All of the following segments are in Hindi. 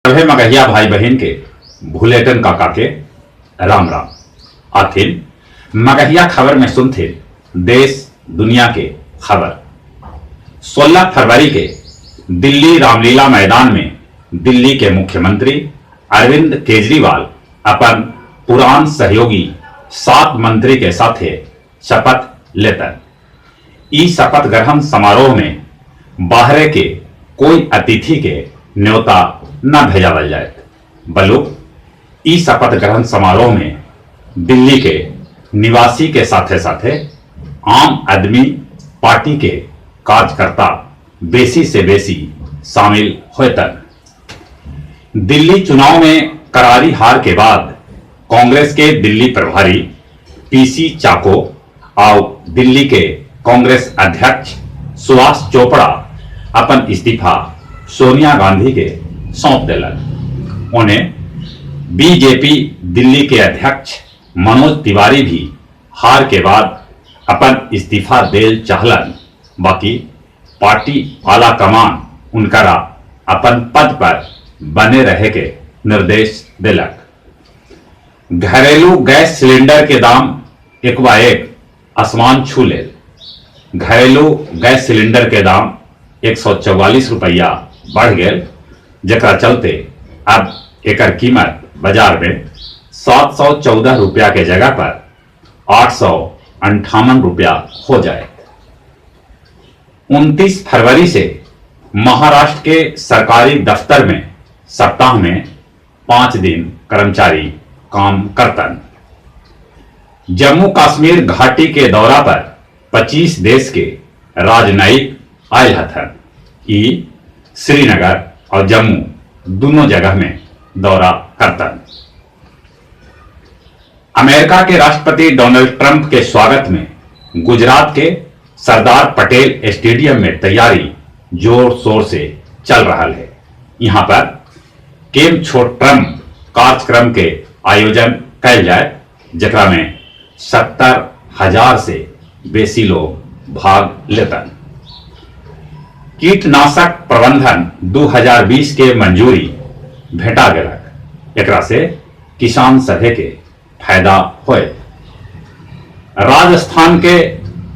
सभे मगहिया भाई बहन के भूलेटन काका के राम राम। आथिन मगहिया खबर में सुनते देश दुनिया के खबर। 16 फरवरी के दिल्ली रामलीला मैदान में दिल्ली के मुख्यमंत्री अरविंद केजरीवाल अपन पुरान सहयोगी 7 मंत्री के साथ शपथ लेतन। ई शपथ ग्रहण समारोह में बाहरे के कोई अतिथि के न्योता न भेजावल जाए, बल्कि ई शपथ ग्रहण समारोह में दिल्ली के निवासी के साथे साथे आम आदमी पार्टी के कार्यकर्ता बेसी से बेसी शामिल होतन। दिल्ली चुनाव में करारी हार के बाद कांग्रेस के दिल्ली प्रभारी पीसी चाको और दिल्ली के कांग्रेस अध्यक्ष सुभाष चोपड़ा अपन इस्तीफा सोनिया गांधी के सौंप दिलन। उन्हें बीजेपी दिल्ली के अध्यक्ष मनोज तिवारी भी हार के बाद अपन इस्तीफा देल चाहलन, बाकी पार्टी आला कमान उनकरा अपन पद पर बने रहे के निर्देश दिलक। घरेलू गैस सिलेंडर के दाम एक आसमान छू ले। घरेलू गैस सिलेंडर के दाम 144 रुपया बढ़ गए, जकरा चलते अब एकर कीमत बाजार में 714 रुपया के जगह पर 858 रुपया हो जाए। 29 फरवरी से महाराष्ट्र के सरकारी दफ्तर में सप्ताह में 5 दिन कर्मचारी काम करतन। जम्मू कश्मीर घाटी के दौरा पर 25 देश के राजनयिक आयल हथन। ई श्रीनगर और जम्मू दोनों जगह में दौरा करतन। अमेरिका के राष्ट्रपति डोनाल्ड ट्रंप के स्वागत में गुजरात के सरदार पटेल स्टेडियम में तैयारी जोर शोर से चल रहा है। यहां पर केम छो ट्रंप कार्यक्रम के आयोजन कल जाए, जकरा में 70,000 से बेसी लोग भाग लेतन। कीटनाशक प्रबंधन 2020 के मंजूरी भेटा गेलक, एकरा से किसान सभे के फायदा होए। राजस्थान के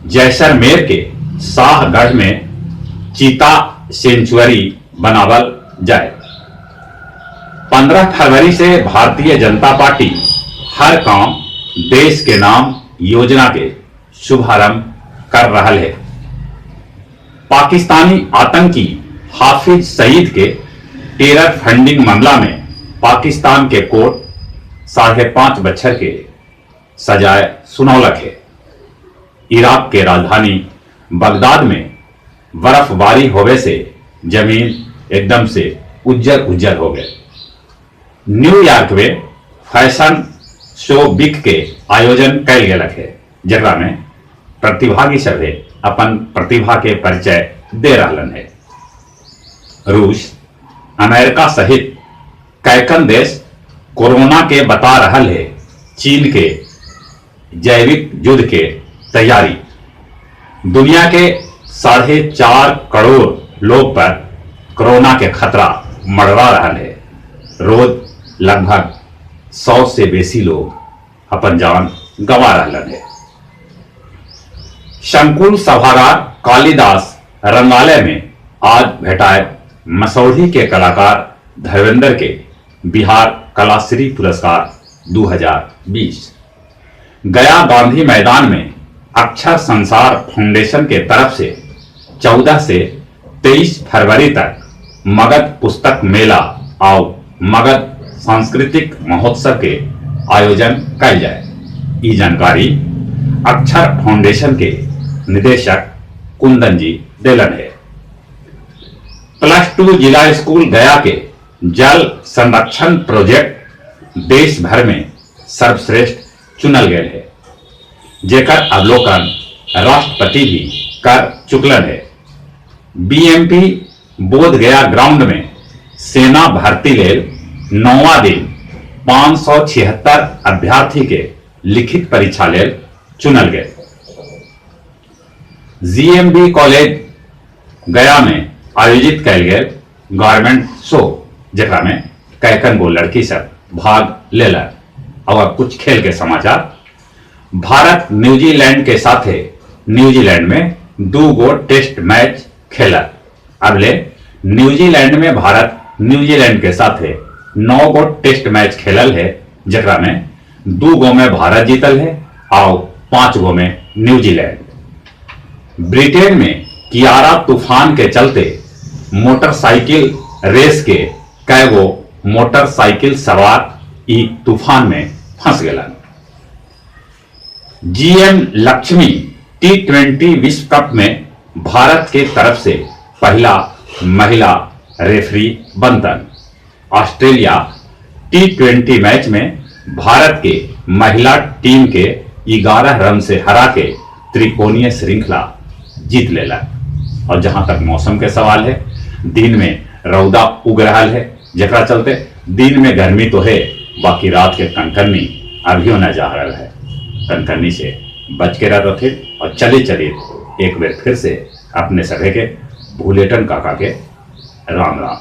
जैसलमेर के शाहगढ़ में चीता सेंचुरी बनावल जाए। 15 फरवरी से भारतीय जनता पार्टी हर काम देश के नाम योजना के शुभारंभ कर रहा है। पाकिस्तानी आतंकी हाफिज सईद के टेरर फंडिंग मामला में पाकिस्तान के कोर्ट 5.5 बछर के सजाए सुनौलक है। इराक के राजधानी बगदाद में बर्फबारी होने से जमीन एकदम से उज्जर हो गए। न्यूयॉर्क में फैशन शो वीक के आयोजन कल गेलक है, जकरा में प्रतिभागी सभे अपन प्रतिभा के परिचय दे रहलन है। रूस, अमेरिका सहित कैकन देश कोरोना के बता रहल है चीन के जैविक युद्ध के तैयारी। दुनिया के 4.5 करोड़ लोग पर कोरोना के खतरा मंडरा रहा है। रोज लगभग 100 से बेसी लोग अपन जान गंवा रहलन है। संकुल सभागार कालिदास रंगालय में आज भेटाए मसौढ़ी के कलाकार धर्मेंद्र के बिहार कलाश्री पुरस्कार 2020। गया गांधी मैदान में अक्षर संसार फाउंडेशन के तरफ से 14 से 23 फरवरी तक मगध पुस्तक मेला और मगध सांस्कृतिक महोत्सव के आयोजन कल जाए। ये जानकारी अक्षर फाउंडेशन के निदेशक कुंदन जी देलन है। +2 जिला स्कूल गया के जल संरक्षण प्रोजेक्ट देश भर में सर्वश्रेष्ठ चुनल गए है, जेकर अवलोकन राष्ट्रपति भी कर चुकलन है। बीएमपी बोध गया ग्राउंड में सेना भर्ती लेल 9वां दिन 576 अभ्यर्थी के लिखित परीक्षा लेल चुनल गए। जीएमबी कॉलेज गया में आयोजित कल गए गारमेंट शो, जकरा में कैकन गो लड़की सब भाग लेला। और कुछ खेल के समाचार। भारत न्यूजीलैंड के साथे न्यूजीलैंड में 2 गो टेस्ट मैच खेला। अब ले न्यूजीलैंड में भारत न्यूजीलैंड के साथे 9 गो टेस्ट मैच खेलल है, जकरा में 2 गो में भारत जीतल है और 5 गो में न्यूजीलैंड। ब्रिटेन में कियारा तूफान के चलते मोटरसाइकिल रेस के कई गो मोटरसाइकिल सवार ई तूफान में फंस गए। जीएम लक्ष्मी T20 विश्व कप में भारत के तरफ से पहला महिला रेफरी बनतन। ऑस्ट्रेलिया T20 मैच में भारत के महिला टीम के 11 रन से हरा के त्रिकोणीय श्रृंखला जीत लेला। और जहां तक मौसम के सवाल है, दिन में रौदा उग रहा है, जकरा चलते दिन में गर्मी तो है, बाकी रात के कनकनी अभियो न जा रहा है। कनकनी से बच के रह थे और चले एक बार फिर से अपने सभी के भूलेटन काका के राम राम।